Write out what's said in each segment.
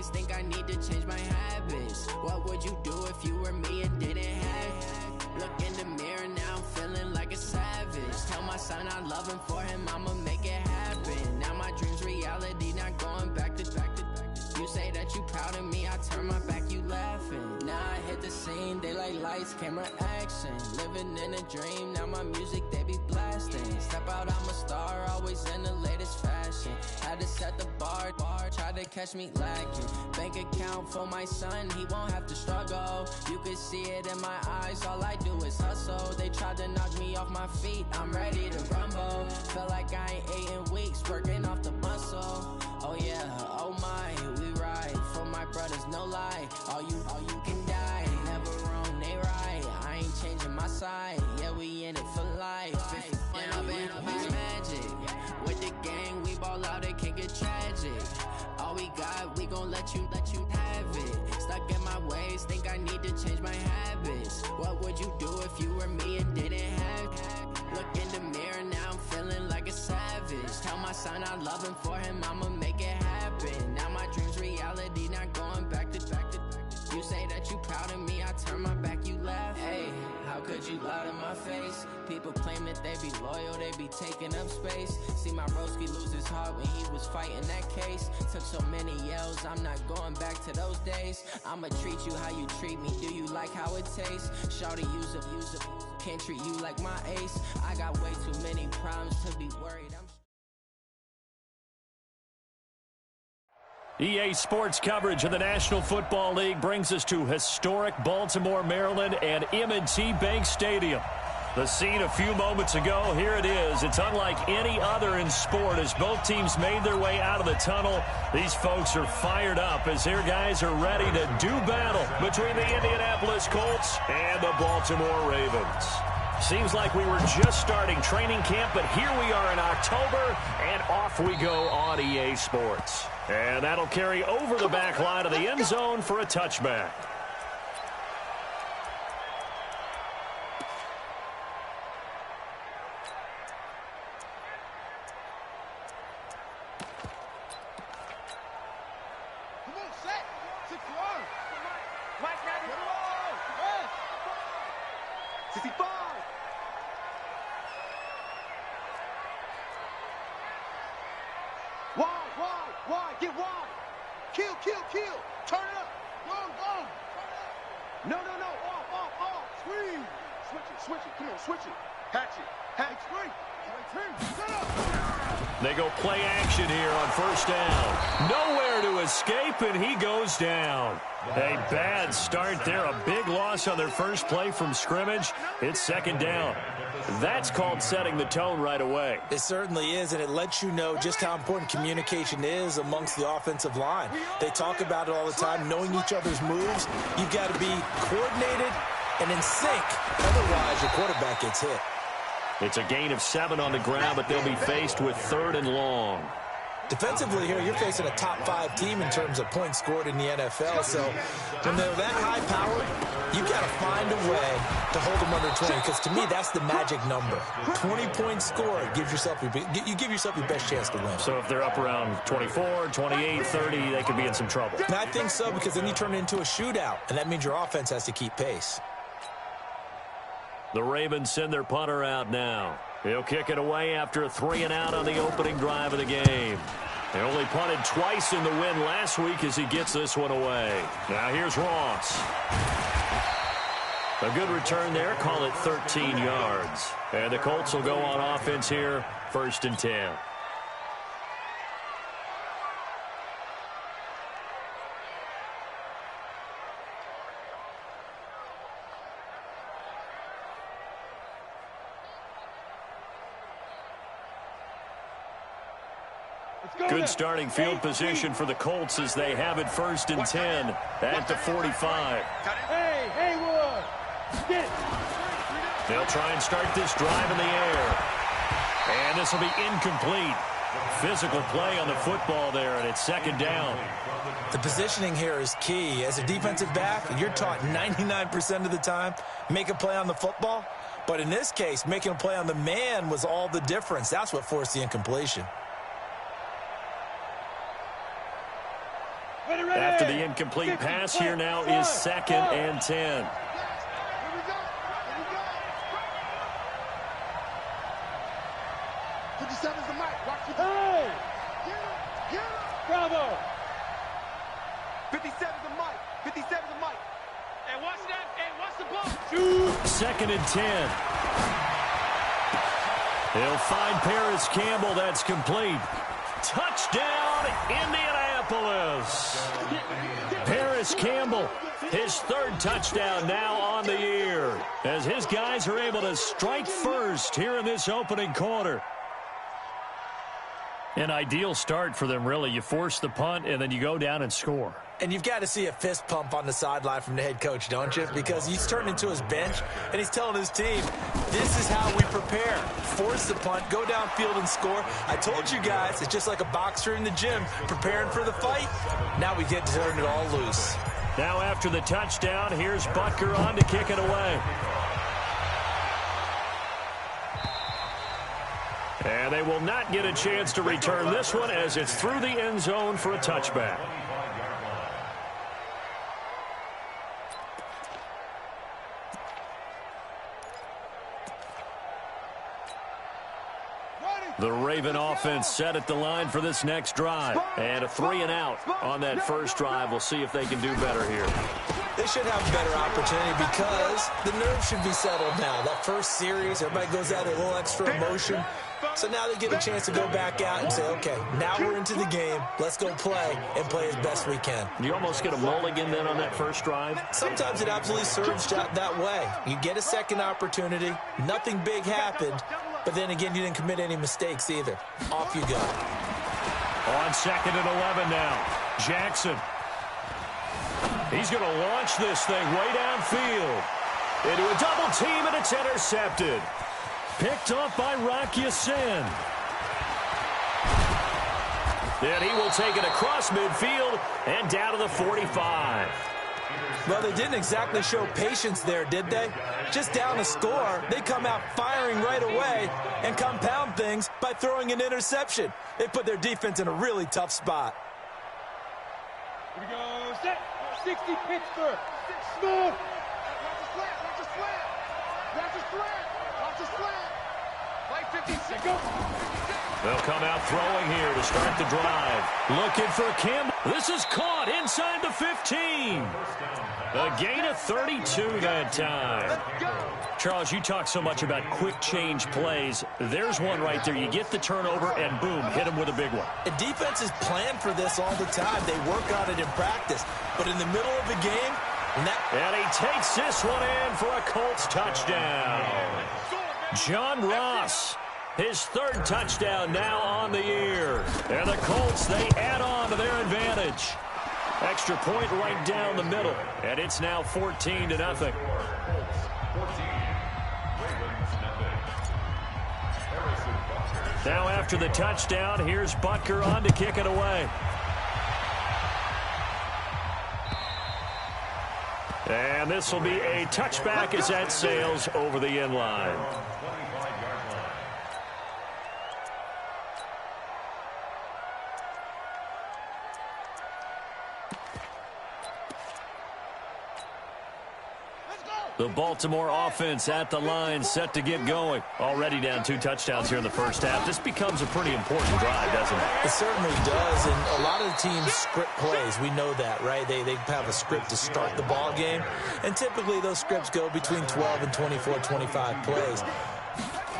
ways, think I need to change my habits. What would you do if you were me and didn't have? Look in the mirror now, I'm feeling like a savage. Tell my son I love him, for him I'ma make it happen. Now my dream's reality, not going back to. You say that you proud of me, I turn my back, you laughing. Now I hit the scene, they like lights, camera, action. Living in a dream, now my music, they be blasting. Step out, I'm a star, always in the latest fashion. Had to set the bar, tried to catch me lacking. Bank account for my son, he won't have to struggle. You can see it in my eyes, all I do is hustle. They tried to knock me off my feet, I'm ready to rumble. Feel like I ain't ate in weeks, working off the muscle. Oh yeah, oh my, we ride for my brothers, no lie. All you can die, never wrong, they right. I ain't changing my side, yeah, we in it for life. Yeah, I've been magic. With the gang, we ball out, it can get tragic. All we got, we gon' let you have it. Stuck in my ways, think I need to change my habits. What would you do if you were me and didn't have? Look in the mirror, now I'm feeling like a savage. Tell my son I love him, for him I'ma make it happen. Now my dream's reality, not going back to. You say that you proud of me, I turn my back, you laugh. Hey, how could you lie to my face? People claim that they be loyal, they be taking up space. See my broski lose his heart when he was fighting that case. Took so many yells, I'm not going back to those days. I'ma treat you how you treat me, do you like how it tastes? Shawty, use it, can't treat you like my ace. I got way too many problems to be worried. EA Sports coverage of the National Football League brings us to historic Baltimore, Maryland, and M&T Bank Stadium. The scene a few moments ago, here it is. It's unlike any other in sport as both teams made their way out of the tunnel. These folks are fired up as their guys are ready to do battle between the Indianapolis Colts and the Baltimore Ravens. Seems like we were just starting training camp, but here we are in October, and off we go on EA Sports. And that'll carry over the back line of the end zone for a touchback. Come on, set. 61. Mike, now get the ball. 65. Wide, get wide. Kill. Turn it up. Go. No. Off. Switch it. Come on, switch it. Hatch it. Swing. They go play action here on first down. Nowhere to escape, and he goes down. A bad start there. A big loss on their first play from scrimmage. It's second down. That's called setting the tone right away. It certainly is, and it lets you know just how important communication is amongst the offensive line. They talk about it all the time, knowing each other's moves. You've got to be coordinated and in sync. Otherwise, your quarterback gets hit. It's a gain of 7 on the ground, but they'll be faced with 3rd and long. Defensively here, you're facing a top-5 team in terms of points scored in the NFL. So when they're that high-powered, you've got to find a way to hold them under 20. Because to me, that's the magic number. 20 points scored, you give yourself your best chance to win. So if they're up around 24, 28, 30, they could be in some trouble. And I think so, because then you turn it into a shootout, and that means your offense has to keep pace. The Ravens send their punter out now. He'll kick it away after a 3-and-out on the opening drive of the game. They only punted twice in the win last week as he gets this one away. Now here's Ross. A good return there. Call it 13 yards. And the Colts will go on offense here, 1st and 10. Good starting field position for the Colts as they have it 1st and 10 at the 45. Hey, Wood. They'll try and start this drive in the air. And this will be incomplete. Physical play on the football there, and it's 2nd down. The positioning here is key. As a defensive back, you're taught 99% of the time, make a play on the football. But in this case, making a play on the man was all the difference. That's what forced the incompletion. After the incomplete pass, here now is 2nd and 10. 57's the mic. Watch it. Hey! Get him! Bravo! 57's the mic. 57's the mic. And watch that. And watch the ball. Shoot! 2nd and 10. He'll find Paris Campbell. That's complete. Touchdown, Indianapolis. Paris Campbell, his 3rd touchdown now on the year, as his guys are able to strike first here in this opening quarter. An ideal start for them, really. You force the punt, and then you go down and score. And you've got to see a fist pump on the sideline from the head coach, don't you? Because he's turned into his bench, and he's telling his team, this is how we prepare. Force the punt, go downfield and score. I told you guys, it's just like a boxer in the gym preparing for the fight. Now we get to turn it all loose. Now after the touchdown, here's Butker on to kick it away. And they will not get a chance to return this one as it's through the end zone for a touchback. The Raven offense set at the line for this next drive. And a 3-and-out on that first drive. We'll see if they can do better here. They should have a better opportunity because the nerves should be settled now. That first series, everybody goes out with a little extra emotion. So now they get a chance to go back out and say, okay, now we're into the game. Let's go play and play as best we can. You almost get a mulligan then on that first drive? Sometimes it absolutely serves that way. You get a second opportunity. Nothing big happened. But then again, you didn't commit any mistakes either. Off you go. On 2nd and 11 now. Jackson. He's going to launch this thing way downfield. Into a double team, and it's intercepted. Picked off by Rocky Sin. Then he will take it across midfield and down to the 45. Well, they didn't exactly show patience there, did they? Just down a score, they come out firing right away and compound things by throwing an interception. They put their defense in a really tough spot. Here we go. Set. 60 Pittsburgh. Smooth. Watch the slant. Watch the slant. Watch the slant. Watch the slant. Play 56. Go. They'll come out throwing here to start the drive. Looking for Campbell. This is caught inside the 15. A gain of 32 that time. Charles, you talk so much about quick change plays. There's one right there. You get the turnover, and boom, hit him with a big one. The defenses plan for this all the time. They work on it in practice. But in the middle of the game, and he takes this one in for a Colts touchdown. John Ross, his 3rd touchdown now on the year. And the Colts, they add on to their advantage. Extra point right down the middle. And it's now 14-0. Now after the touchdown, here's Butker on to kick it away. And this will be a touchback as that sails over the end line. The Baltimore offense at the line, set to get going. Already down 2 touchdowns here in the first half. This becomes a pretty important drive, doesn't it? It certainly does, and a lot of the teams script plays. We know that, right? They have a script to start the ball game, and typically those scripts go between 12 and 24, 25 plays.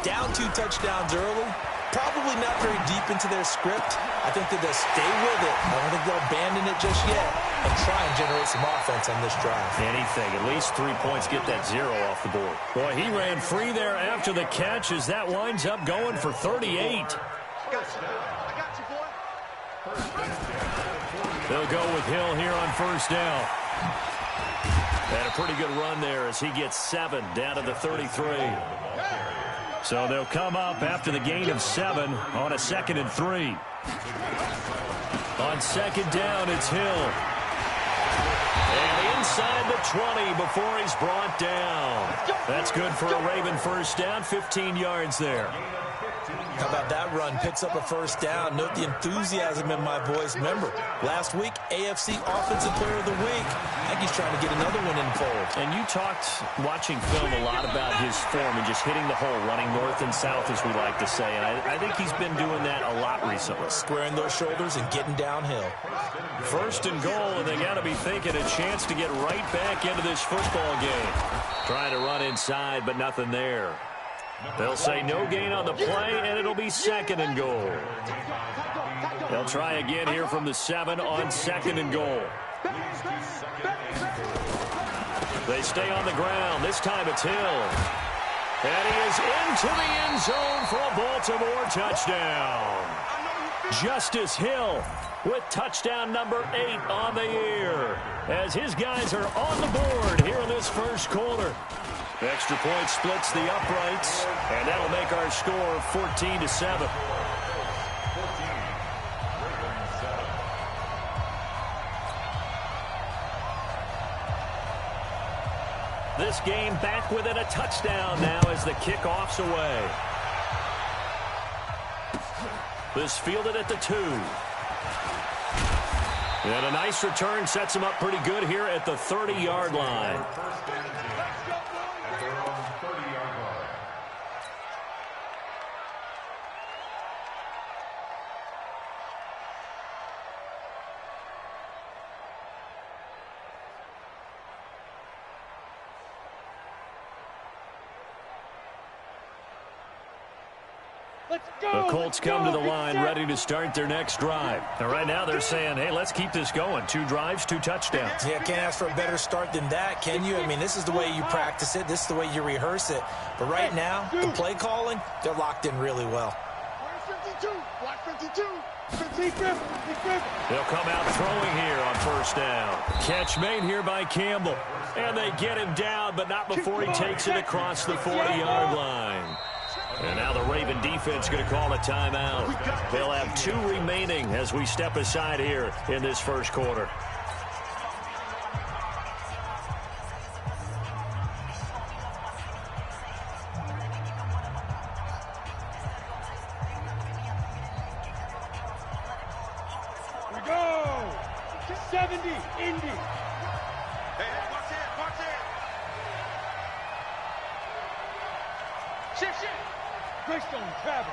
Down 2 touchdowns early, probably not very deep into their script. I think that they'll stay with it. I don't think they'll abandon it just yet and try and generate some offense on this drive. Anything. At least 3 points, get that 0 off the board. Boy, he ran free there after the catch as that winds up going for 38. I got you, boy. They'll go with Hill here on first down. And a pretty good run there as he gets 7 down to the 33. So they'll come up after the gain of 7 on a 2nd and 3. On 2nd down, it's Hill. And inside the 20 before he's brought down. That's good for a Raven first down, 15 yards there. How about that run? Picks up a first down. Note the enthusiasm in my voice. Remember, last week, AFC Offensive Player of the Week. I think he's trying to get another one in the fold. And you talked, watching film, a lot about his form and just hitting the hole, running north and south, as we like to say. And I think he's been doing that a lot recently. Squaring those shoulders and getting downhill. First and goal, and they got to be thinking a chance to get right back into this football game. Trying to run inside, but nothing there. They'll say no gain on the play, and it'll be second and goal. They'll try again here from the 7 on second and goal. They stay on the ground. This time it's Hill. And he is into the end zone for a Baltimore touchdown. Justice Hill with touchdown number 8 on the year, as his guys are on the board here in this first quarter. Extra point splits the uprights, and that'll make our score 14-7. This game back within a touchdown now as the kickoff's away. This fielded at the 2. And a nice return sets him up pretty good here at the 30-yard line. The Colts come to the line ready to start their next drive. And right now they're saying, hey, let's keep this going. 2 drives, 2 touchdowns. Yeah, can't ask for a better start than that, can you? I mean, this is the way you practice it. This is the way you rehearse it. But right now, the play calling, they're locked in really well. 52, block 52. They'll come out throwing here on first down. Catch made here by Campbell. And they get him down, but not before he takes it across the 40-yard line. And now the Raven defense going to call a timeout. They'll have 2 remaining as we step aside here in this first quarter. We go! 70, Indy. Hey, watch it. Shift. Greystone travel.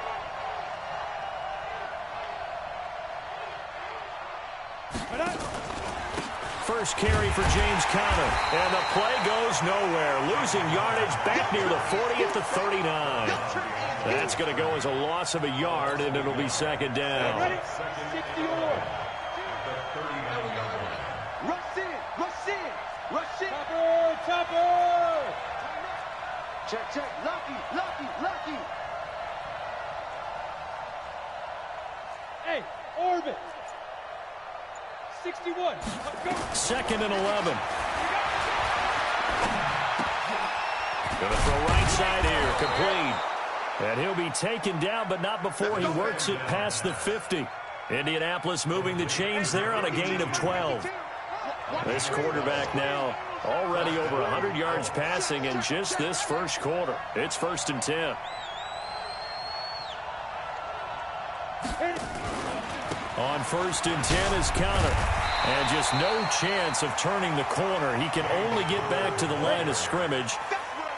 First carry for James Conner. And the play goes nowhere. Losing yardage back near the 40 at the 39. That's going to go as a loss of a yard, and it'll be second down. Ready? 60 or. Rush in. Topper. Check. Lucky. Hey, orbit. 61. Go. Second and 11. Going to throw right side here, complete. And he'll be taken down, but not before he works it past the 50. Indianapolis moving the chains there on a gain of 12. This quarterback now already over 100 yards passing in just this first quarter. It's first and 10. On first and 10 is Conner. And just no chance of turning the corner. He can only get back to the line of scrimmage.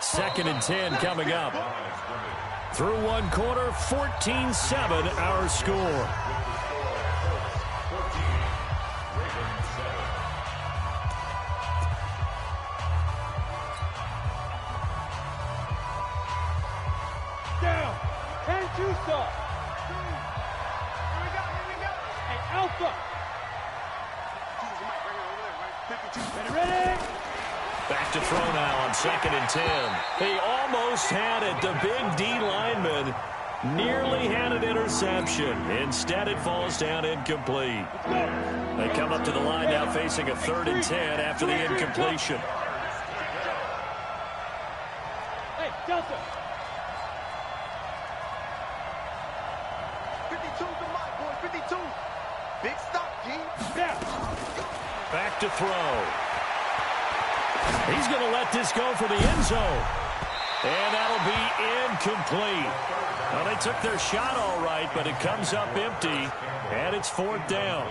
Second and 10 coming up. Through one quarter, 14-7 our score. Down. 10-2 stop. Here we go. Hey, Alpha. Ready? Back to throw now on second and 10. He almost had it. The big D lineman nearly had an interception. Instead, it falls down incomplete. They come up to the line now facing a 3rd and 10 after the incompletion. Hey, Delta. 52 to Mike, boy. 52. Big stop, King. Yeah. Back to throw. He's going to let this go for the end zone. And that'll be incomplete. Well, they took their shot all right, but it comes up empty, and it's 4th down.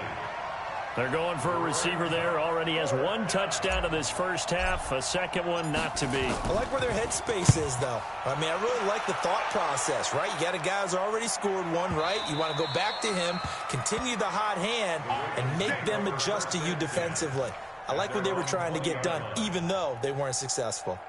They're going for a receiver there. Already has 1 touchdown in this first half. A second one not to be. I like where their headspace is, though. I mean, I really like the thought process, right? You got a guy who's already scored 1, right? You want to go back to him, continue the hot hand, and make them adjust to you defensively. I like what they were trying to get done, even though they weren't successful.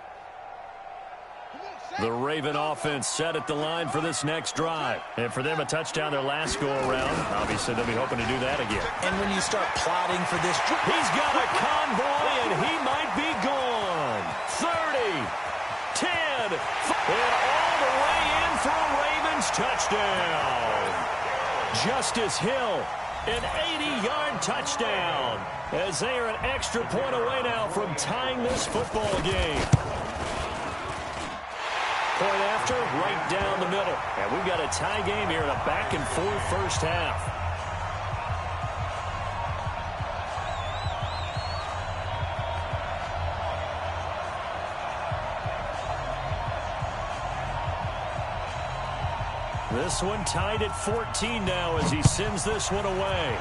The Raven offense set at the line for this next drive. And for them, a touchdown their last go-around. Obviously, they'll be hoping to do that again. And when you start plotting for this... He's got a convoy, and he might be gone. 30, 10, and all the way in for a Ravens touchdown. Justice Hill, an 80-yard touchdown, as they are an extra point away now from tying this football game. Point after, right down the middle. And we've got a tie game here in a back-and-forth first half. This one tied at 14 now as he sends this one away.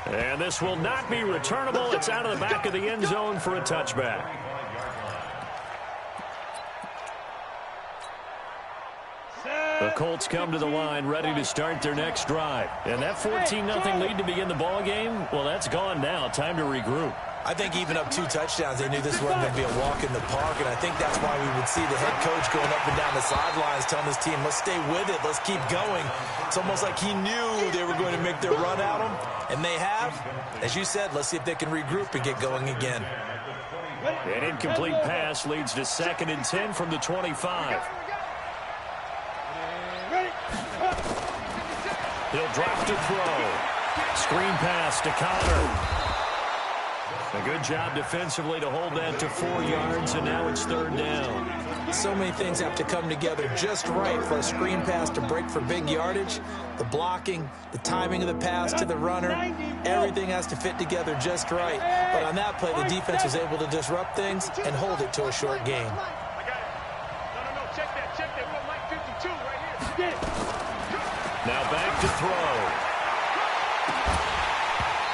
And this will not be returnable. It's out of the back of the end zone for a touchback. The Colts come to the line ready to start their next drive. And that 14-0 lead to begin the ball game, well, that's gone now. Time to regroup. I think even up 2 touchdowns, they knew this wasn't going to be a walk in the park, and I think that's why we would see the head coach going up and down the sidelines telling his team, let's stay with it, let's keep going. It's almost like he knew they were going to make their run at him, and they have. As you said, let's see if they can regroup and get going again. An incomplete pass leads to 2nd and 10 from the 25. He'll drop to throw. Screen pass to Connor. A good job defensively to hold that to 4 yards, and now it's 3rd down. So many things have to come together just right for a screen pass to break for big yardage. The blocking, the timing of the pass to the runner, everything has to fit together just right. But on that play, the defense was able to disrupt things and hold it to a short game. I got it. No, check that. We got Mike 52 right here. Now back to throw.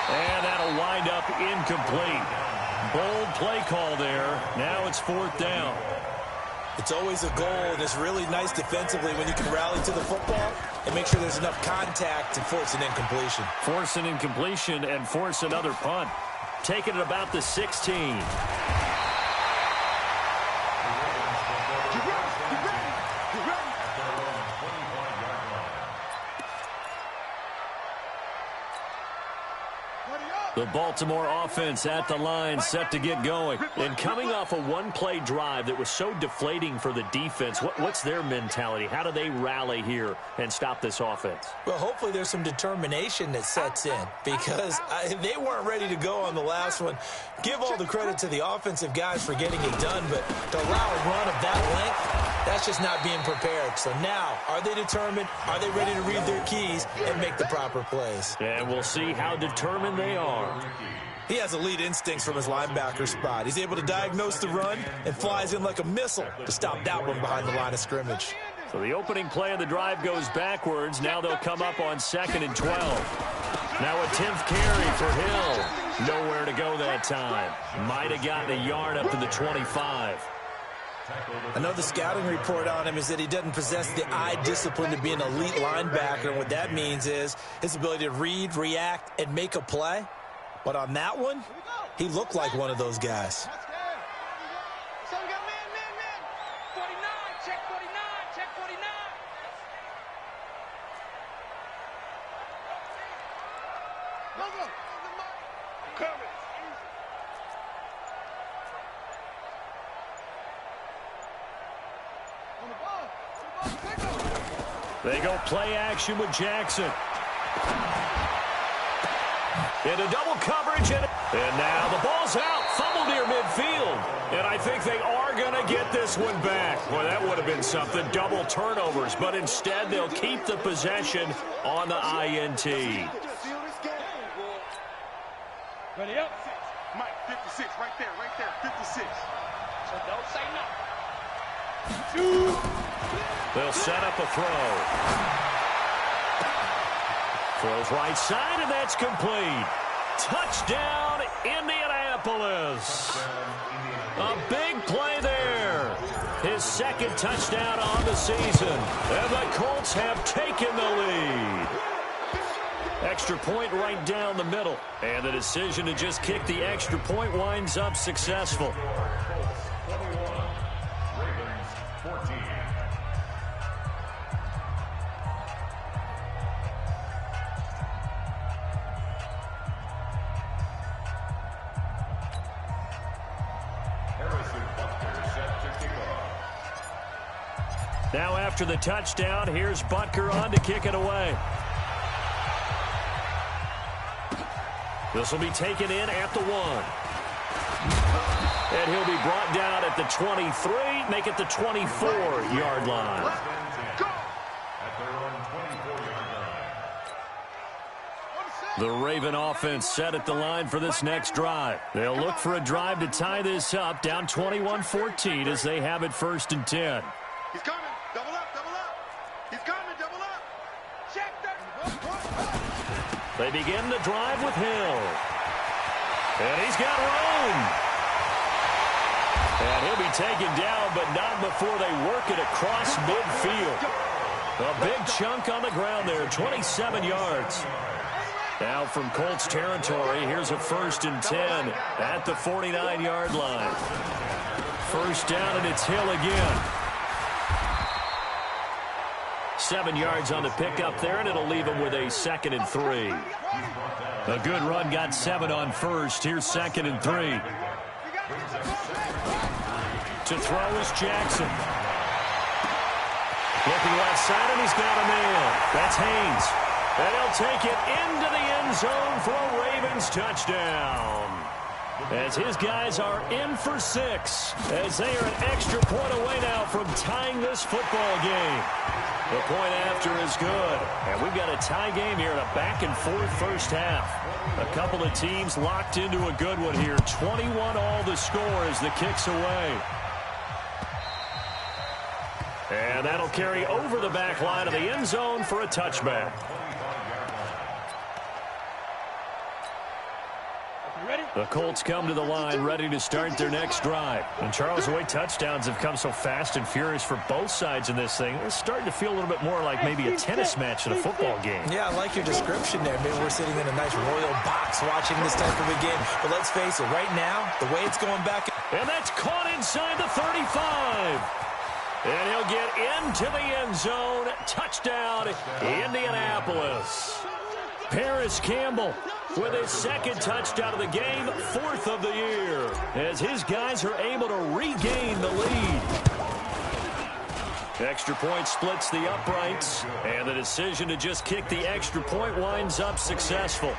And that'll wind up incomplete. Bold play call there. Now it's 4th down. It's always a goal, and it's really nice defensively when you can rally to the football and make sure there's enough contact to force an incompletion. Force an incompletion and force another punt. Taking it about the 16. The Baltimore offense at the line, set to get going. And coming off a 1-play drive that was so deflating for the defense, what's their mentality? How do they rally here and stop this offense? Well, hopefully there's some determination that sets in, because they weren't ready to go on the last one. Give all the credit to the offensive guys for getting it done, but to allow a run of that length, that's just not being prepared. So now, are they determined? Are they ready to read their keys and make the proper plays? And we'll see how determined they are. He has elite instincts from his linebacker spot. He's able to diagnose the run and flies in like a missile to stop that one behind the line of scrimmage. So the opening play of the drive goes backwards. Now they'll come up on 2nd and 12. Now a 10th carry for Hill. Nowhere to go that time. Might have gotten a yard up to the 25. I know the scouting report on him is that he doesn't possess the eye discipline to be an elite linebacker. And what that means is his ability to read, react, and make a play. But on that one, he looked like one of those guys. So we got man. 49, check 49, check 49. Logo. Coming. On the ball. They go play action with Jackson. Into double coverage, and now the ball's out, fumbled near midfield. And I think they are going to get this one back. Boy, that would have been something, double turnovers. But instead, they'll keep the possession on the INT. Ready up. Mike, 56, right there, 56. So don't say no. They'll set up a throw. Throws right side, and that's complete. Touchdown, Indianapolis. A big play there. His second touchdown on the season. And the Colts have taken the lead. Extra point right down the middle. And the decision to just kick the extra point winds up successful. Now after the touchdown, here's Butker on to kick it away. This will be taken in at the 1. And he'll be brought down at the 23, make it the 24-yard line. The Raven offense set at the line for this next drive. They'll look for a drive to tie this up, down 21-14 as they have it 1st and 10. He's coming. Double up, double up. He's coming, double up. Check that. They begin the drive with Hill. And he's got room. And he'll be taken down, but not before they work it across midfield. A big chunk on the ground there, 27 yards. Now from Colts territory, here's a 1st and 10 at the 49-yard line. 1st down, and it's Hill again. 7 yards on the pickup there, and it'll leave him with a 2nd and 3. A good run got 7 on 1st. Here's 2nd and 3. To throw is Jackson. Looking left side, and he's got a man. That's Haynes. And he'll take it into the end zone for a Ravens touchdown. As his guys are in for 6, as they are an extra point away now from tying this football game. The point after is good. And we've got a tie game here in a back-and-forth first half. A couple of teams locked into a good one here. 21 all the score as the kick's away. And that'll carry over the back line of the end zone for a touchback. The Colts come to the line ready to start their next drive. And Charles, the way touchdowns have come so fast and furious for both sides in this thing, it's starting to feel a little bit more like maybe a tennis match in a football game. Yeah, I like your description there. Maybe we're sitting in a nice royal box watching this type of a game. But let's face it, right now, the way it's going back. And that's caught inside the 35. And he'll get into the end zone. Touchdown, Indianapolis. Paris Campbell with his 2nd touchdown of the game, 4th of the year, as his guys are able to regain the lead. Extra point splits the uprights, and the decision to just kick the extra point winds up successful.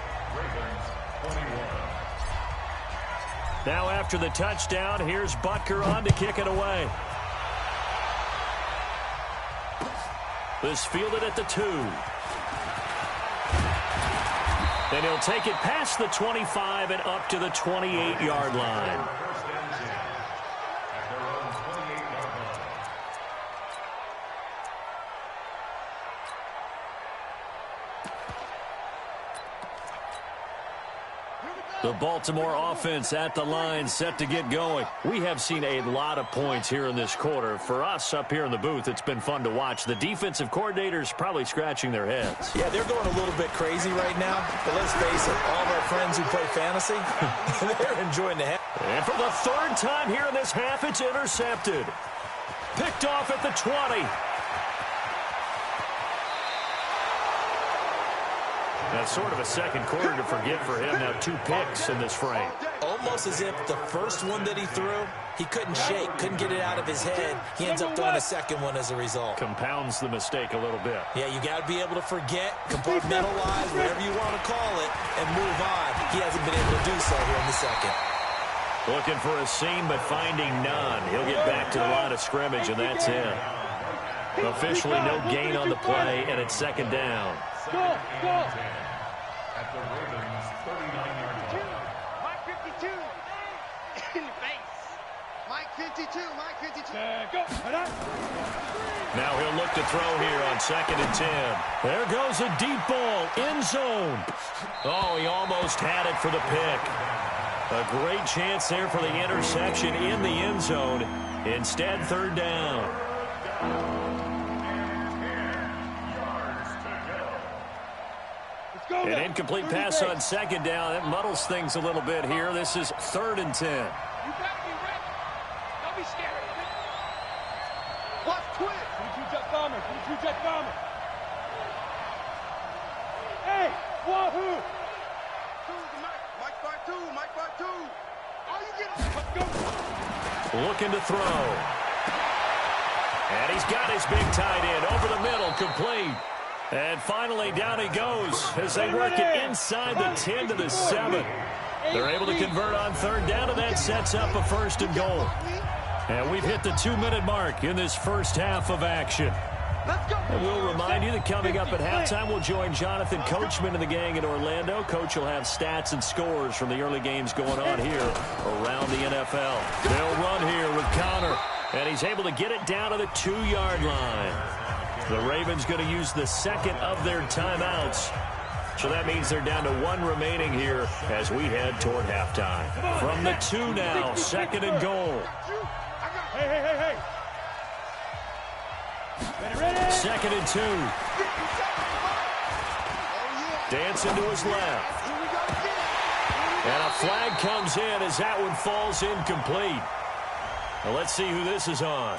Now after the touchdown, here's Butker on to kick it away. This fielded at the 2. Then he'll take it past the 25 and up to the 28-yard line. The Baltimore offense at the line, set to get going. We have seen a lot of points here in this quarter. For us up here in the booth, it's been fun to watch. The defensive coordinators probably scratching their heads. Yeah, they're going a little bit crazy right now. But let's face it, all of our friends who play fantasy, they're enjoying the half. And for the 3rd time here in this half, it's intercepted. Picked off at the 20. That's sort of a second quarter to forget for him. Now 2 picks in this frame. Almost as if the first one that he threw, he couldn't shake, couldn't get it out of his head. He ends up throwing a second one as a result. Compounds the mistake a little bit. Yeah, you got to be able to forget, compartmentalize, whatever you want to call it, and move on. He hasn't been able to do so here in the second. Looking for a seam, but finding none. He'll get back to the line of scrimmage, and that's it. Officially no gain on the play, and it's 2nd down. Go, go. At the Ravens 39-yard line. Mike 52 in the face. Mike 52 52, Mike, 52. Go. Now he'll look to throw here on 2nd and 10. There goes a deep ball, end zone. Oh, he almost had it for the pick. A great chance there for the interception in the end zone. Instead, 3rd down. An incomplete pass on 2nd down. That muddles things a little bit here. This is 3rd and 10. You gotta be ready. Don't be scared. Watch twitch. 22 jet bomber. 22 jet bomber. Hey, wahoo! Mike by two. Mike by two. Oh, you get it. Let's go. Looking to throw. And he's got his big tight end over the middle, complete. And finally, down he goes as they work it inside the 10 to the 7. They're able to convert on 3rd down, and that sets up a 1st and goal. And we've hit the 2-minute mark in this first half of action. And we'll remind you that coming up at halftime, we'll join Jonathan Coachman and the gang in Orlando. Coach will have stats and scores from the early games going on here around the NFL. They'll run here with Connor, and he's able to get it down to the 2-yard line. The Ravens going to use the 2nd of their timeouts. So that means they're down to 1 remaining here as we head toward halftime. From the 2 now, 2nd and goal. Hey. Ready. 2nd and 2. Dancing to his left. And a flag comes in as that one falls incomplete. Now let's see who this is on.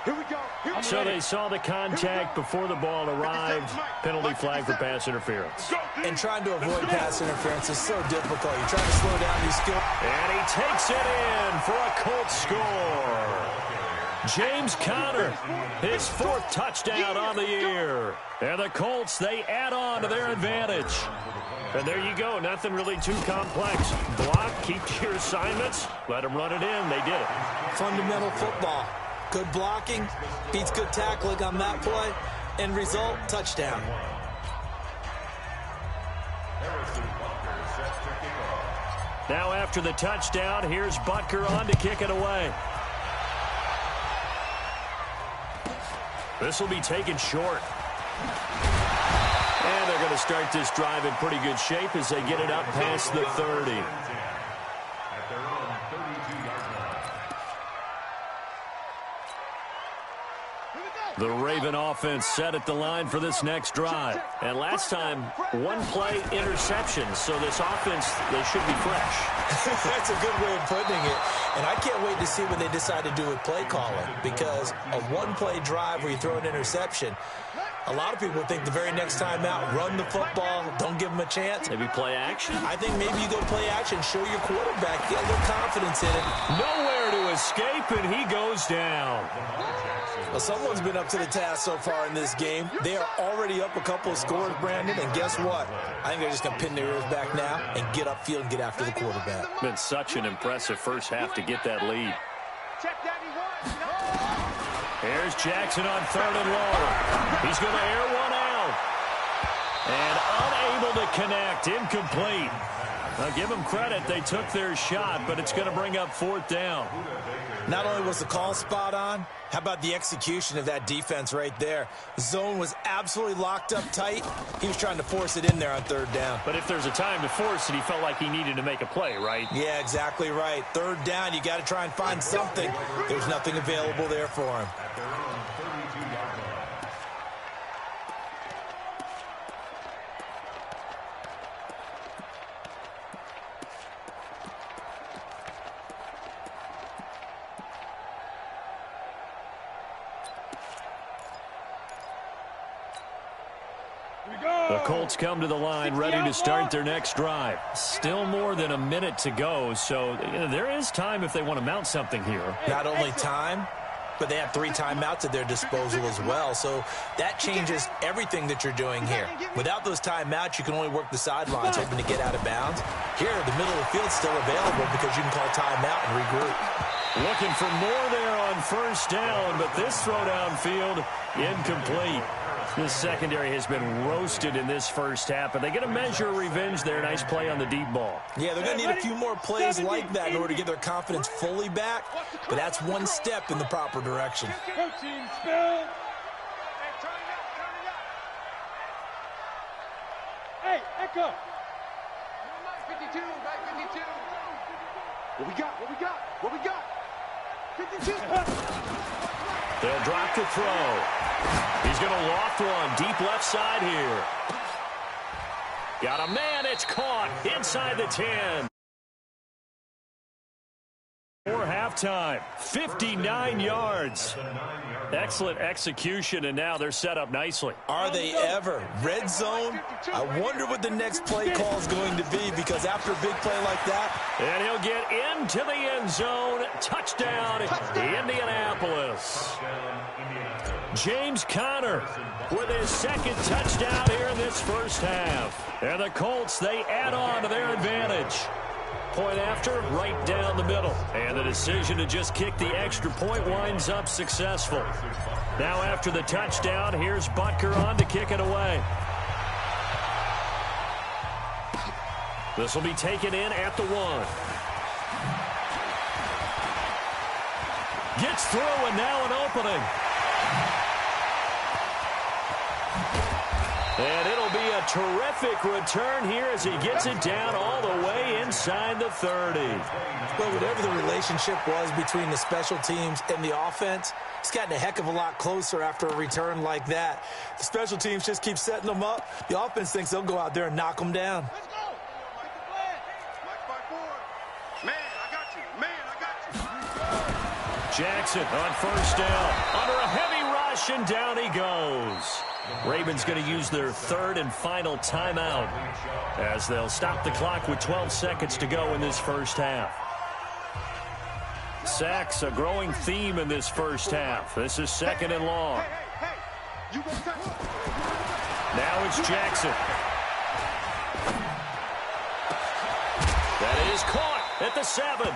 Here we go. So they saw the contact before the ball arrived. Penalty flag for pass interference. And trying to avoid pass interference is so difficult. You're trying to slow down these skills. And he takes it in for a Colts score. James Conner, his 4th touchdown on the year. And the Colts, they add on to their advantage. And there you go. Nothing really too complex. Block, keep to your assignments, let them run it in. They did it. Fundamental football. Good blocking, beats good tackling on that play. End result, touchdown. Now after the touchdown, here's Butker on to kick it away. This will be taken short. And they're going to start this drive in pretty good shape as they get it up past the 30. The Raven offense set at the line for this next drive. And last time, 1-play interception. So this offense, they should be fresh. That's a good way of putting it. And I can't wait to see what they decide to do with play calling. Because a 1-play drive where you throw an interception, a lot of people think the very next time out, run the football, don't give them a chance. Maybe play action? I think maybe you go play action, show your quarterback, get a little confidence in it. Nowhere to escape, and he goes down. Well, someone's been up to the task so far in this game. They are already up a couple of scores, Brandon, and guess what? I think they're just going to pin their ears back now and get upfield and get after the quarterback. Been such an impressive first half to get that lead. Here's Jackson on 3rd and long. He's going to air one out. And unable to connect, incomplete. Now give them credit, they took their shot, but it's going to bring up 4th down. Not only was the call spot on, how about the execution of that defense right there? Zone was absolutely locked up tight. He was trying to force it in there on 3rd down. But if there's a time to force it, he felt like he needed to make a play, right? Yeah, exactly right. 3rd down, you got to try and find something. There's nothing available there for him. The Colts come to the line ready to start their next drive. Still more than a minute to go, so there is time if they want to mount something here. Not only time, but they have 3 timeouts at their disposal as well, so that changes everything that you're doing here. Without those timeouts, you can only work the sidelines hoping to get out of bounds. Here, the middle of the field's still available because you can call timeout and regroup. Looking for more there on first down, but this throw downfield incomplete. This secondary has been roasted in this first half, but they get a measure of revenge there. Nice play on the deep ball. Yeah, they're going to need a few more plays like that in order to get their confidence fully back, but that's one step in the proper direction. Coaching spill. Hey, Echo. 52, back 52. What we got? What we got? What we got? 52. They'll drop the throw. He's going to loft one deep left side here. Got a man. It's caught inside the 10. For halftime, 59 yards. Excellent execution, and now they're set up nicely. Are they ever? Red zone? I wonder what the next play call is going to be, because after a big play like that. And he'll get into the end zone. Touchdown, Indianapolis. James Conner with his second touchdown here in this first half. And the Colts, they add on to their advantage. Point after, right down the middle. And the decision to just kick the extra point winds up successful. Now after the touchdown, here's Butker on to kick it away. This will be taken in at the 1. Gets through, and now an opening. And it'll be a terrific return here as he gets it down all the way inside the 30. Well, whatever the relationship was between the special teams and the offense, it's gotten a heck of a lot closer after a return like that. The special teams just keep setting them up. The offense thinks they'll go out there and knock them down. Let's go. Man, I got you. Man, I got you. Jackson on first down. Under a heavy rush, and down he goes. Ravens going to use their third and final timeout as they'll stop the clock with 12 seconds to go in this first half. Sacks, a growing theme in this first half. This is second and long. Hey. You go touch it. Now it's Jackson. That is caught at the 7.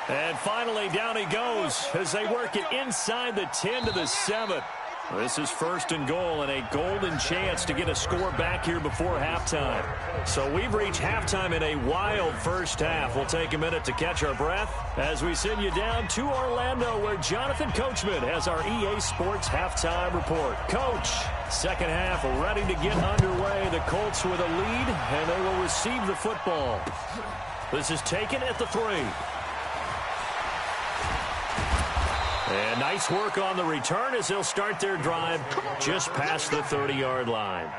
And finally down he goes as they work it inside the 10 to the 7. This is first and goal and a golden chance to get a score back here before halftime. So we've reached halftime in a wild first half. We'll take a minute to catch our breath as we send you down to Orlando, where Jonathan Coachman has our EA Sports halftime report. Coach, second half ready to get underway. The Colts with a lead, and they will receive the football. This is taken at the 3. And nice work on the return as they'll start their drive just past the 30-yard line.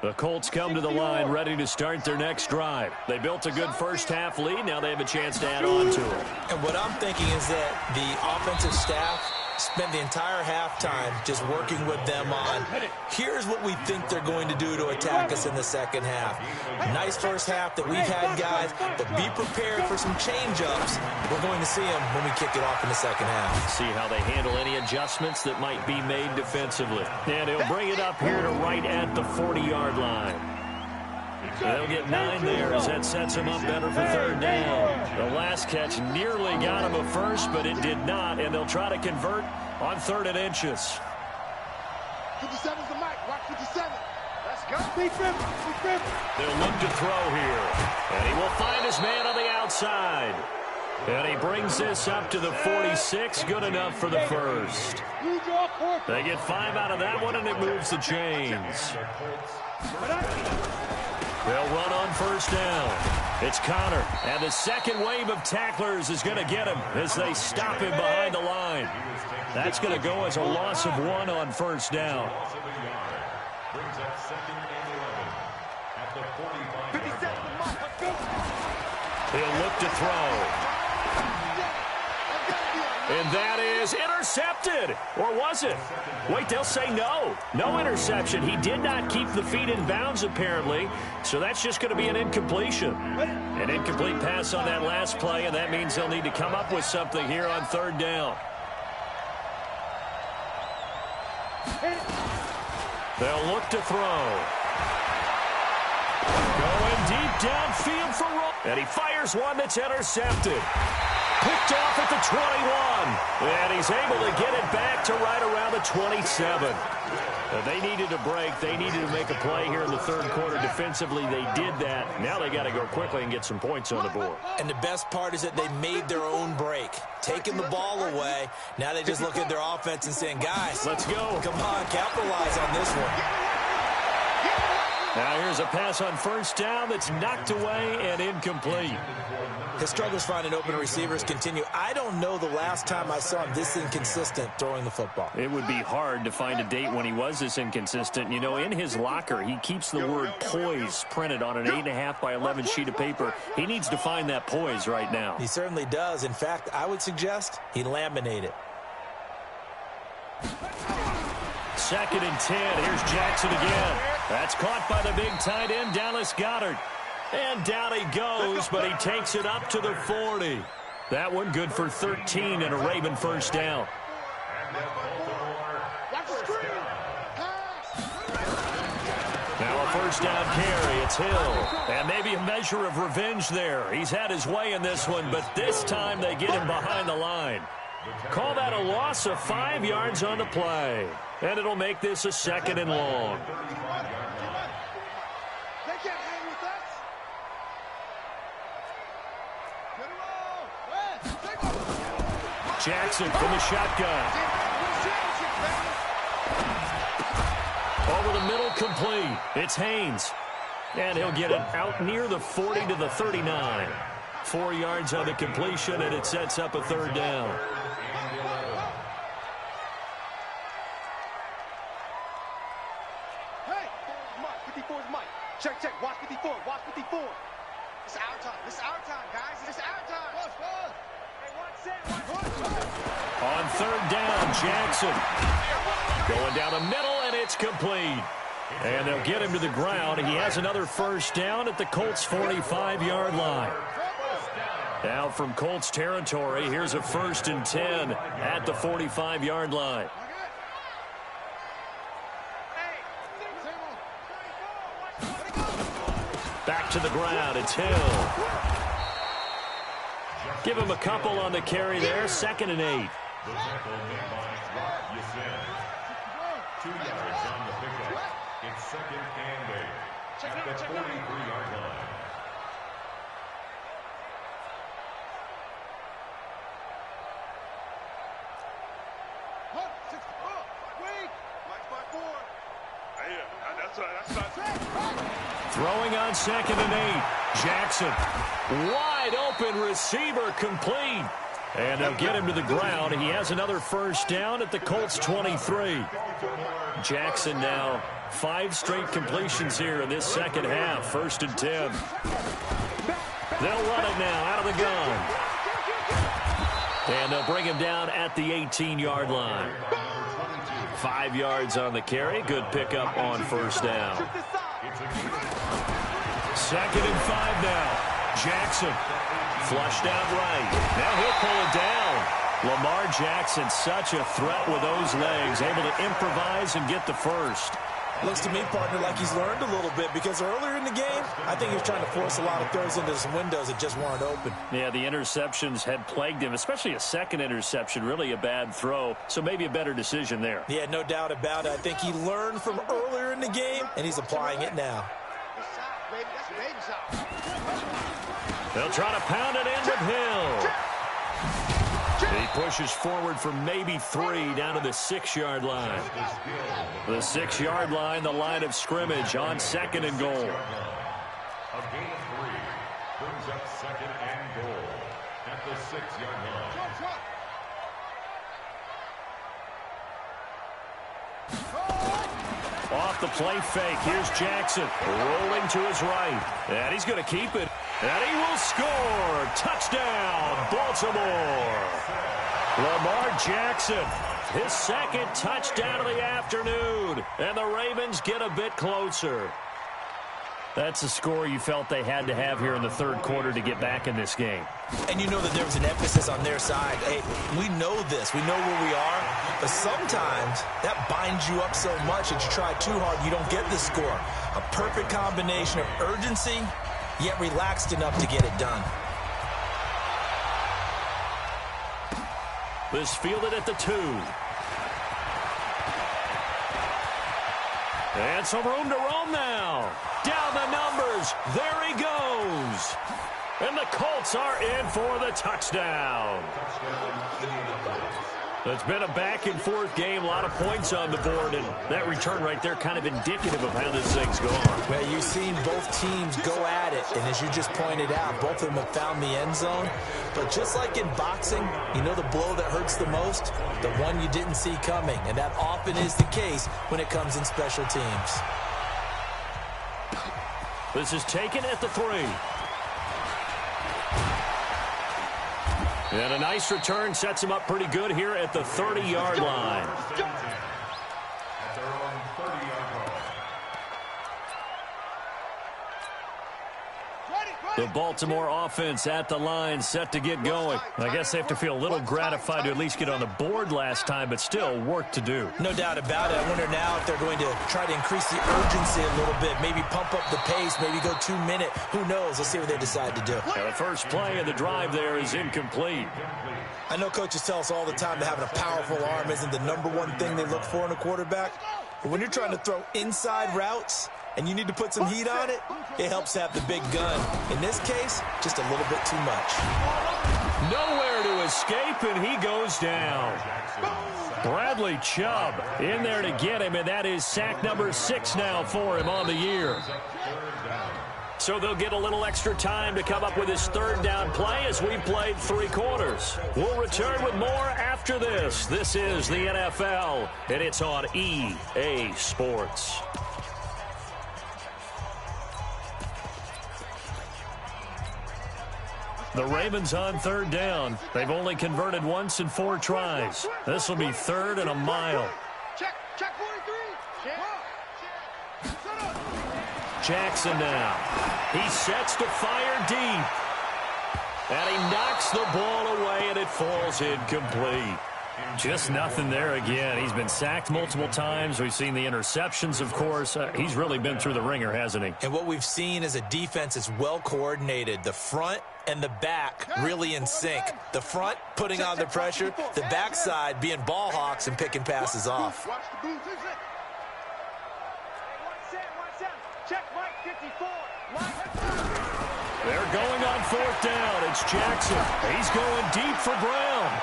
The Colts come to the line ready to start their next drive. They built a good first half lead. Now they have a chance to add on to it. And what I'm thinking is that the offensive staff spent the entire halftime just working with them on, here's what we think they're going to do to attack us in the second half. Nice first half that we've had, guys, but be prepared for some change-ups. We're going to see them when we kick it off in the second half. See how they handle any adjustments that might be made defensively. And he'll bring it up here to right at the 40-yard line. They'll get 9 there as that sets them up better for third down. The last catch nearly got him a first, but it did not, and they'll try to convert on 3rd and inches. 57's the mic. Watch 57. Let's go. They'll look to throw here, and he will find his man on the outside. And he brings this up to the 46, good enough for the first. They get 5 out of that one, and it moves the chains. They'll run on first down. It's Conner, and the second wave of tacklers is going to get him as they stop him behind the line. That's going to go as a loss of 1 on first down. He'll look to throw. And that is intercepted. Or was it? Wait, they'll say no. No interception. He did not keep the feet in bounds, apparently. So that's just going to be an incompletion. An incomplete pass on that last play, and that means they'll need to come up with something here on third down. They'll look to throw. Going deep downfield for Roll. And he fires one that's intercepted. Picked off at the 21. And he's able to get it back to right around the 27. They needed a break. They needed to make a play here in the third quarter. Defensively, they did that. Now they got to go quickly and get some points on the board. And the best part is that they made their own break. Taking the ball away. Now they just look at their offense and saying, guys, let's go. Come on, capitalize on this one. Now here's a pass on first down that's knocked away and incomplete. His struggles finding open receivers continue. I don't know the last time I saw him this inconsistent throwing the football. It would be hard to find a date when he was this inconsistent. You know, in his locker, he keeps the word poise printed on an 8.5 by 11 sheet of paper. He needs to find that poise right now. He certainly does. In fact, I would suggest he laminate it. 2nd and 10. Here's Jackson again. That's caught by the big tight end, Dallas Goedert. And down he goes, but he takes it up to the 40. That one good for 13 and a Raven first down. Now a first down carry. It's Hill. And maybe a measure of revenge there. He's had his way in this one, but this time they get him behind the line. Call that a loss of 5 yards on the play. And it'll make this a 2nd and long. Jackson from the shotgun. Over the middle, complete. It's Haynes. And he'll get it out near the 40 to the 39. 4 yards on the completion, and it sets up a third down. Hey, 54 is Mike. Check, check. Watch 54. Watch 54. It's our time. It's our time, guys. It's our time. Watch, watch. On third down, Jackson. Going down the middle, and it's complete. And they'll get him to the ground. He has another first down at the Colts' 45-yard line. Now from Colts territory, here's a 1st and 10 at the 45-yard line. Back to the ground, it's Hill. Give him a couple on the carry there. 2nd and 8. 2 yards on the pickup. It's 2nd and 8 at the 43-yard line. Throwing on 2nd and 8. Jackson. Wide open receiver, complete. And they'll get him to the ground. He has another first down at the Colts' 23. Jackson now 5 straight completions here in this second half. 1st and 10. They'll run it now out of the gun. And they'll bring him down at the 18-yard line. 5 yards on the carry. Good pickup on first down. 2nd and 5 now. Jackson flushed out right. Now he'll pull it down. Lamar Jackson, such a threat with those legs, able to improvise and get the first. Looks to me, partner, like he's learned a little bit, because earlier in the game, I think he was trying to force a lot of throws into some windows that just weren't open. Yeah, the interceptions had plagued him, especially a second interception, really a bad throw, so maybe a better decision there. Yeah, no doubt about it. I think he learned from earlier in the game, and he's applying it now. They'll try to pound it in with Hill. He pushes forward for maybe 3 down to the 6-yard line. The 6-yard line, the line of scrimmage on 2nd and goal. A gain of 3 brings up 2nd and goal at the 6-yard line. Off the play fake, here's Jackson rolling to his right. And he's going to keep it. And he will score. Touchdown, Baltimore. Lamar Jackson, his second touchdown of the afternoon, and the Ravens get a bit closer. That's a score you felt they had to have here in the third quarter to get back in this game. And you know that there was an emphasis on their side. Hey, we know this. We know where we are. But sometimes that binds you up so much that you try too hard, you don't get the score. A perfect combination of urgency, yet relaxed enough to get it done. This fielded at the 2. And some room to roam now. Down the numbers. There he goes. And the Colts are in for the touchdown. It's been a back-and-forth game. A lot of points on the board. And that return right there kind of indicative of how this thing's going. Well, you've seen both teams go at it. And as you just pointed out, both of them have found the end zone. But just like in boxing, you know the blow that hurts the most? The one you didn't see coming. And that often is the case when it comes in special teams. This is taken at the 3. And a nice return sets him up pretty good here at the 30-yard line. The Baltimore offense at the line, set to get going. I guess they have to feel a little gratified to at least get on the board last time, but still work to do. No doubt about it. I wonder now if they're going to try to increase the urgency a little bit, maybe pump up the pace, maybe go 2 minute. Who knows? Let's see what they decide to do. Now, the first play of the drive there is incomplete. I know coaches tell us all the time that having a powerful arm isn't the #1 thing they look for in a quarterback. But when you're trying to throw inside routes and you need to put some heat on it, it helps to have the big gun. In this case, just a little bit too much. Nowhere to escape, and he goes down. Bradley Chubb in there to get him, and that is sack number 6 now for him on the year. So they'll get a little extra time to come up with his third down play as we played 3 quarters. We'll return with more after this. This is the NFL, and it's on EA Sports. The Ravens on third down. They've only converted once in 4 tries. This will be 3rd and a mile. Check 43. Jackson now. He sets to fire deep. And he knocks the ball away, and it falls incomplete. Just nothing there again. He's been sacked multiple times. We've seen the interceptions, of course. He's really been through the ringer, hasn't he? And what we've seen is a defense is well coordinated. The front and the back really in sync. The front putting on the pressure. The backside being ball hawks and picking passes off. They're going on 4th down. It's Jackson. He's going deep for Brown.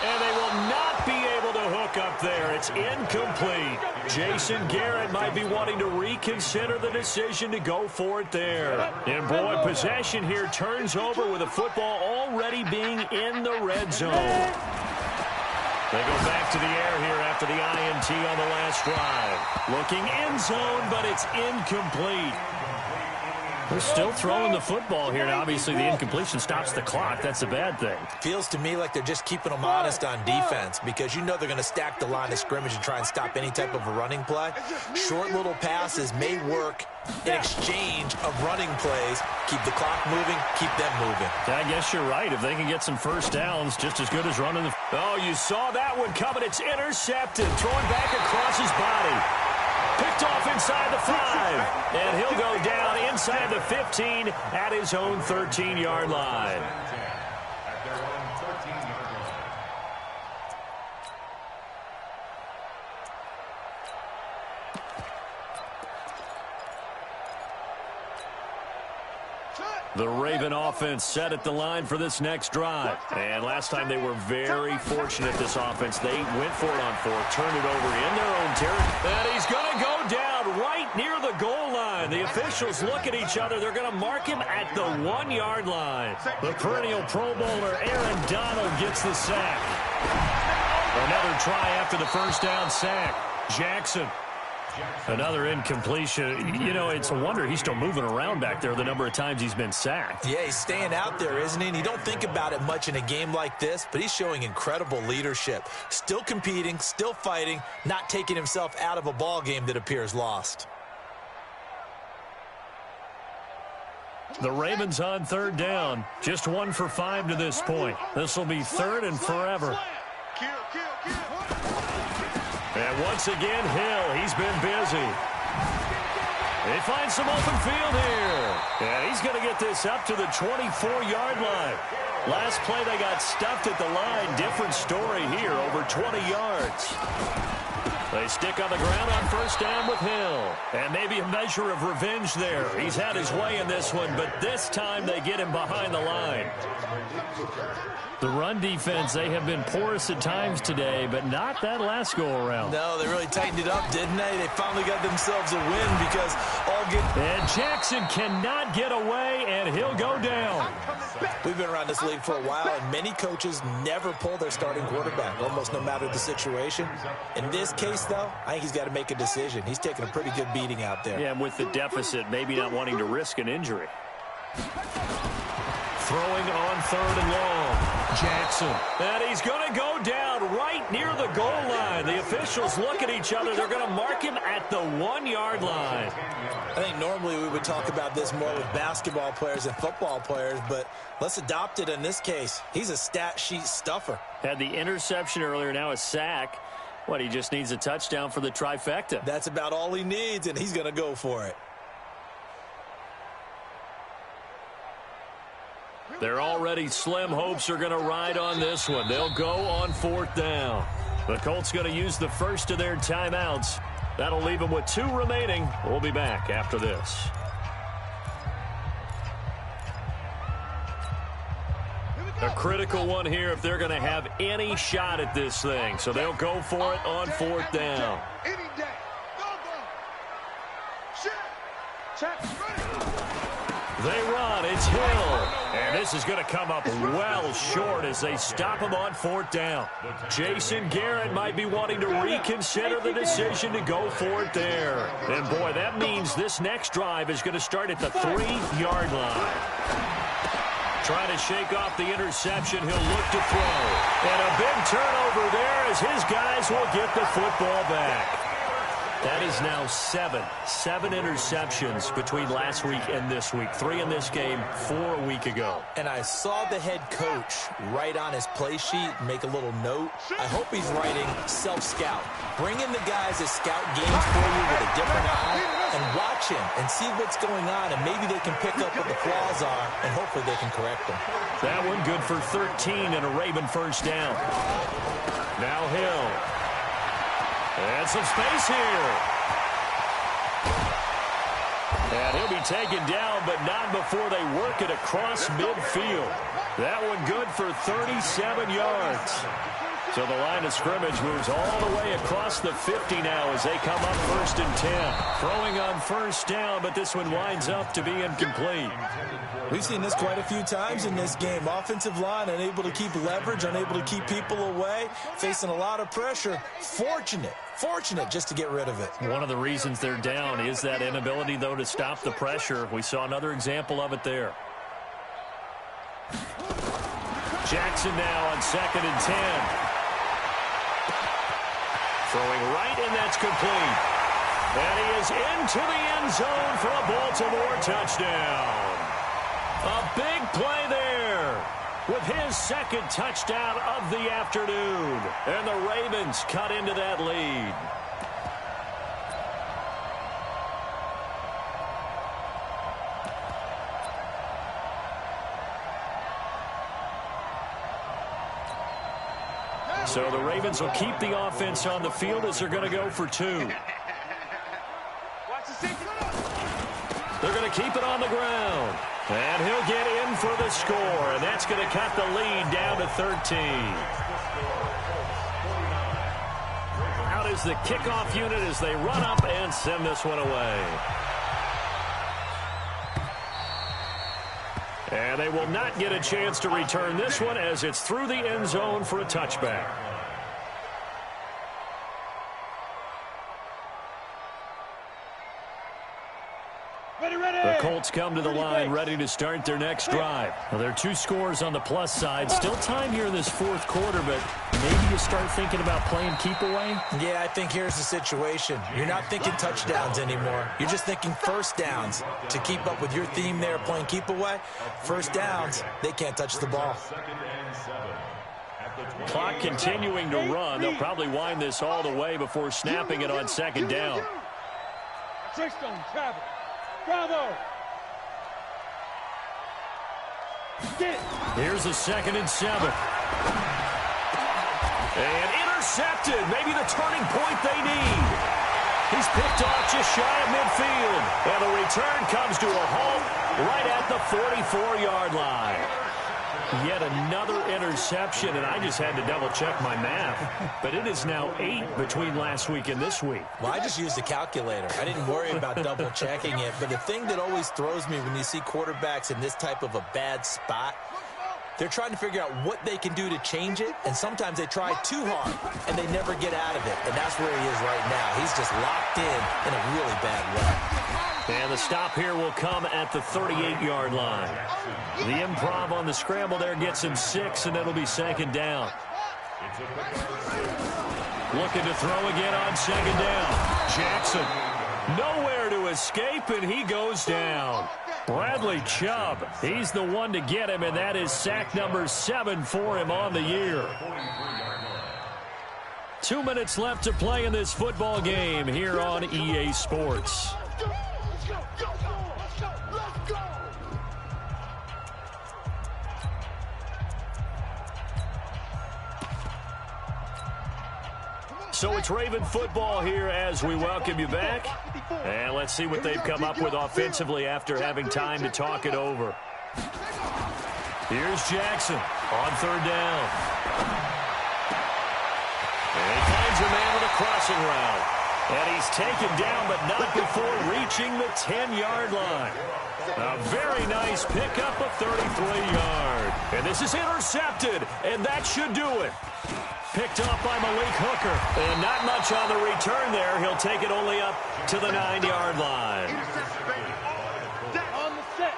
And they will not be able to hook up there. It's incomplete. Jason Garrett might be wanting to reconsider the decision to go for it there. And boy, possession here turns over with the football already being in the red zone. They go back to the air here after the INT on the last drive. Looking end zone, but it's incomplete. They're still throwing the football here. Now, obviously, the incompletion stops the clock. That's a bad thing. Feels to me like they're just keeping them honest on defense because you know they're going to stack the line of scrimmage and try and stop any type of a running play. Short little passes may work in exchange of running plays. Keep the clock moving, keep them moving. I guess you're right. If they can get some first downs, just as good as running the... Oh, you saw that one coming. It's intercepted. Throwing back across his body. Picked off inside the 5, and he'll go down inside the 15 at his own 13-yard line. The Raven offense set at the line for this next drive. And last time they were very fortunate, this offense. They went for it on 4th, turned it over in their own territory. And he's going to go down right near the goal line. The officials look at each other. They're going to mark him at the 1-yard line. The perennial Pro Bowler Aaron Donald gets the sack. Another try after the first down sack. Jackson Another incompletion. You know, it's a wonder he's still moving around back there the number of times he's been sacked. Yeah, he's staying out there, isn't he? And you don't think about it much in a game like this, but he's showing incredible leadership. Still competing, still fighting, not taking himself out of a ball game that appears lost. The Ravens on third down. Just 1 for 5 to this point. This will be third and forever. And once again, Hill, he's been busy. They find some open field here. And he's going to get this up to the 24-yard line. Last play, they got stuffed at the line. Different story here, over 20 yards. They stick on the ground on first down with Hill. And maybe a measure of revenge there. He's had his way in this one, but this time they get him behind the line. The run defense, they have been porous at times today, but not that last go-around. No, they really tightened it up, didn't they? They finally got themselves a win because all get... And Jackson cannot get away, and he'll go down. We've been around this league for a while, and many coaches never pull their starting quarterback, almost no matter the situation. In this case, though, I think he's got to make a decision. He's taking a pretty good beating out there. Yeah, and with the deficit, maybe not wanting to risk an injury. Throwing on third and long. Jackson. And he's going to go down right near the goal line. The officials look at each other. They're going to mark him at the 1-yard line. I think normally we would talk about this more with basketball players and football players, but let's adopt it in this case. He's a stat sheet stuffer. Had the interception earlier, now a sack. What, he just needs a touchdown for the trifecta. That's about all he needs, and he's going to go for it. Their already slim hopes are going to ride on this one. They'll go on fourth down. The Colts going to use the first of their timeouts. That'll leave them with 2 remaining. We'll be back after this. A critical one here if they're going to have any shot at this thing. So they'll go for it on fourth down. They run. It's Hill. And this is going to come up well short as they stop him on fourth down. Jason Garrett might be wanting to reconsider the decision to go for it there. And, boy, that means this next drive is going to start at the 3-yard line. Trying to shake off the interception. He'll look to throw. And a big turnover there as his guys will get the football back. That is now 7 interceptions between last week and this week. 3 in this game, 4 a week ago. And I saw the head coach write on his play sheet, make a little note. I hope he's writing self-scout. Bring in the guys that scout games for you with a different eye and watch him and see what's going on, and maybe they can pick up what the flaws are, and hopefully they can correct them. That one good for 13 and a Raven first down. Now Hill. And some space here. And he'll be taken down, but not before they work it across midfield. That one good for 37 yards. So the line of scrimmage moves all the way across the 50 now as they come up first and 10. Throwing on first down, but this one winds up to be incomplete. We've seen this quite a few times in this game. Offensive line unable to keep leverage, unable to keep people away, facing a lot of pressure. Fortunate just to get rid of it. One of the reasons they're down is that inability, though, to stop the pressure. We saw another example of it there. Jackson now on 2nd and 10. Throwing right, and that's complete. And he is into the end zone for a Baltimore touchdown. A big play there with his second touchdown of the afternoon. And the Ravens cut into that lead. So the Ravens will keep the offense on the field as they're going to go for 2. They're going to keep it on the ground. And he'll get in for the score. And that's going to cut the lead down to 13. Out is the kickoff unit as they run up and send this one away. And they will not get a chance to return this one as it's through the end zone for a touchback. offense come to the line ready to start their next drive. Well, there are 2 scores on the plus side. Still time here in this 4th quarter, but maybe you start thinking about playing keep away? Yeah, I think here's the situation. You're not thinking touchdowns anymore. You're just thinking first downs. To keep up with your theme there, playing keep away, first downs, they can't touch the ball. Clock continuing to run. They'll probably wind this all the way before snapping it on 2nd down. Trickstone, Travis. Bravo. Here's a 2nd and 7. And intercepted. Maybe the turning point they need. He's picked off just shy of midfield. And the return comes to a halt right at the 44-yard line. Yet another interception, and I just had to double-check my math. But it is now 8 between last week and this week. Well, I just used a calculator. I didn't worry about double-checking it. But the thing that always throws me when you see quarterbacks in this type of a bad spot, they're trying to figure out what they can do to change it, and sometimes they try too hard, and they never get out of it. And that's where he is right now. He's just locked in a really bad way. And the stop here will come at the 38-yard line. The improv on the scramble there gets him 6, and it'll be 2nd down. Looking to throw again on 2nd down. Jackson nowhere to escape, and he goes down. Bradley Chubb, he's the one to get him, and that is sack number 7 for him on the year. 2 minutes left to play in this football game here on EA Sports. So it's Raven football here as we welcome you back. And let's see what they've come up with offensively after having time to talk it over. Here's Jackson on 3rd down. And he finds a man with a crossing route. And he's taken down, but not before reaching the 10-yard line. A very nice pickup of 33-yard. And this is intercepted, and that should do it. Picked off by Malik Hooker. And not much on the return there. He'll take it only up to the 9-yard line. On the set.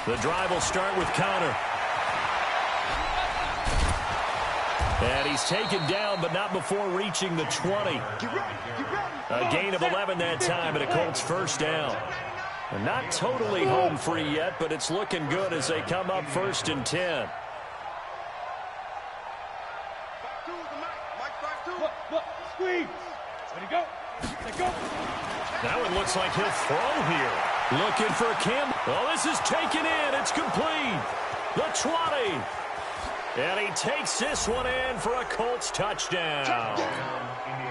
The drive will start with Connor. And he's taken down, but not before reaching the 20. A gain of 11 that time, and a Colts 1st down. And not totally home free yet, but it's looking good as they come up 1st and 10. Look, squeeze. Ready to go. Let go. Now it looks like he'll throw here. Looking for Kim. Oh, this is taken in. It's complete. The 20. And he takes this one in for a Colts touchdown.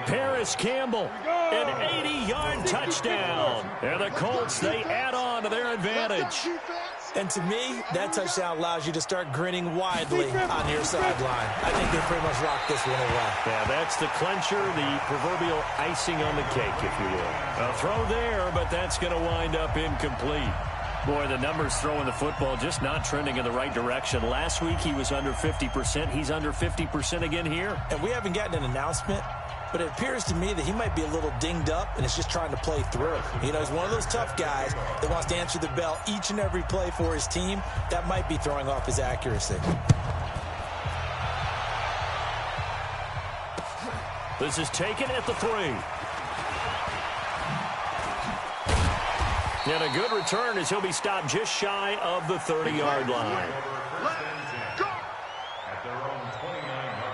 Paris Campbell, an 80-yard touchdown. And the Colts, they add on to their advantage. And to me, that touchdown allows you to start grinning widely on your sideline. I think they pretty much locked this one away. Yeah, that's the clincher, the proverbial icing on the cake, if you will. A throw there, but that's going to wind up incomplete. Boy, the numbers throwing the football just not trending in the right direction. Last week he was under 50%. He's under 50% again here. And we haven't gotten an announcement, but it appears to me that he might be a little dinged up and is just trying to play through. You know, he's one of those tough guys that wants to answer the bell each and every play for his team. That might be throwing off his accuracy. This is taken at the 3. And a good return as he'll be stopped just shy of the 30-yard line. At their own 29-yard line.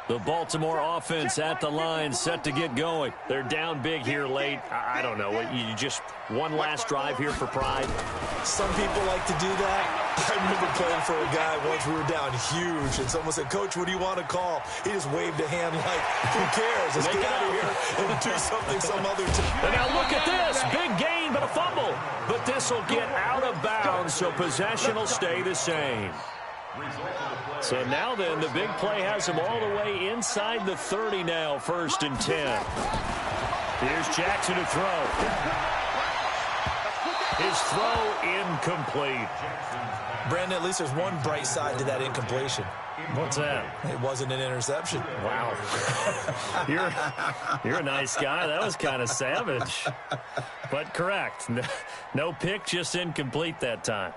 The Baltimore offense at the line, set to get going. They're down big here late. I don't know. You just one last drive here for pride. Some people like to do that. I remember playing for a guy once. We were down huge, and someone said, "Coach, what do you want to call?" He just waved a hand like, "Who cares? Let's get out of here and do something some other time." And now look at this. Big gain, but a fumble. But this will get out of bounds, so possession will stay the same. So now then, the big play has him all the way inside the 30 now, 1st and 10. Here's Jackson to throw. His throw incomplete. Brandon, at least there's one bright side to that incompletion. What's that? It wasn't an interception. Wow. You're a nice guy. That was kind of savage. But correct. No pick, just incomplete that time.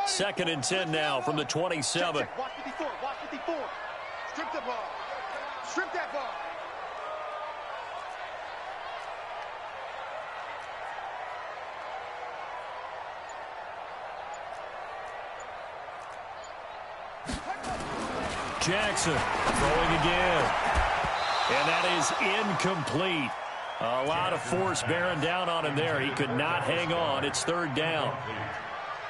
2nd and 10 now from the 27. Watch 54. Watch 54. Strip the ball. Strip that ball. Jackson throwing again. And that is incomplete. A lot of force bearing down on him there. He could not hang on. It's 3rd down.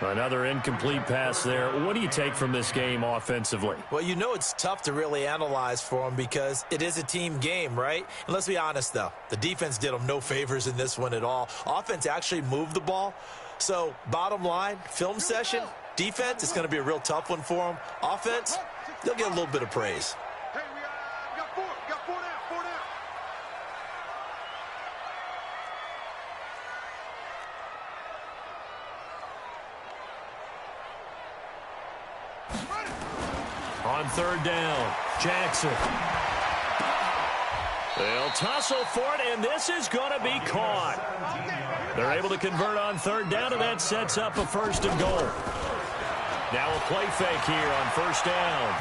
Another incomplete pass there. What do you take from this game offensively? Well, you know it's tough to really analyze for them because it is a team game, right? And let's be honest, though. The defense did them no favors in this one at all. Offense actually moved the ball. So, bottom line, film session, defense, it's going to be a real tough one for them. Offense, they'll get a little bit of praise. Hey, we got 4. We got 4 down. 4 down. On 3rd down, Jackson. They'll tussle for it, and this is going to be caught. They're able to convert on 3rd down, and that sets up a 1st and goal. Now a play fake here on 1st down.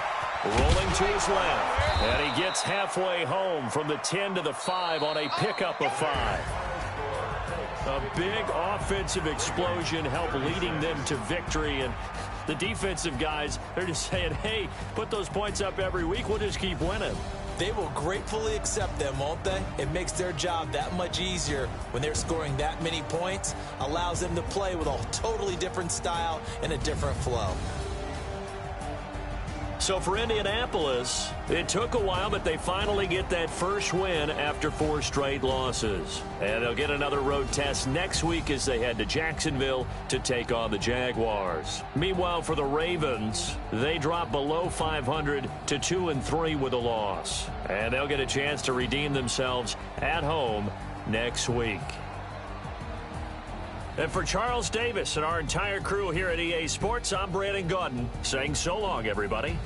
Rolling to his left, and he gets halfway home from the 10 to the 5 on a pickup of 5. A big offensive explosion helped leading them to victory, and the defensive guys, they're just saying, hey, put those points up every week, we'll just keep winning. They will gratefully accept them, won't they? It makes their job that much easier when they're scoring that many points, allows them to play with a totally different style and a different flow. So for Indianapolis, it took a while, but they finally get that first win after 4 straight losses. And they'll get another road test next week as they head to Jacksonville to take on the Jaguars. Meanwhile, for the Ravens, they drop below 500 to 2-3 with a loss. And they'll get a chance to redeem themselves at home next week. And for Charles Davis and our entire crew here at EA Sports, I'm Brandon Gaudin saying so long, everybody.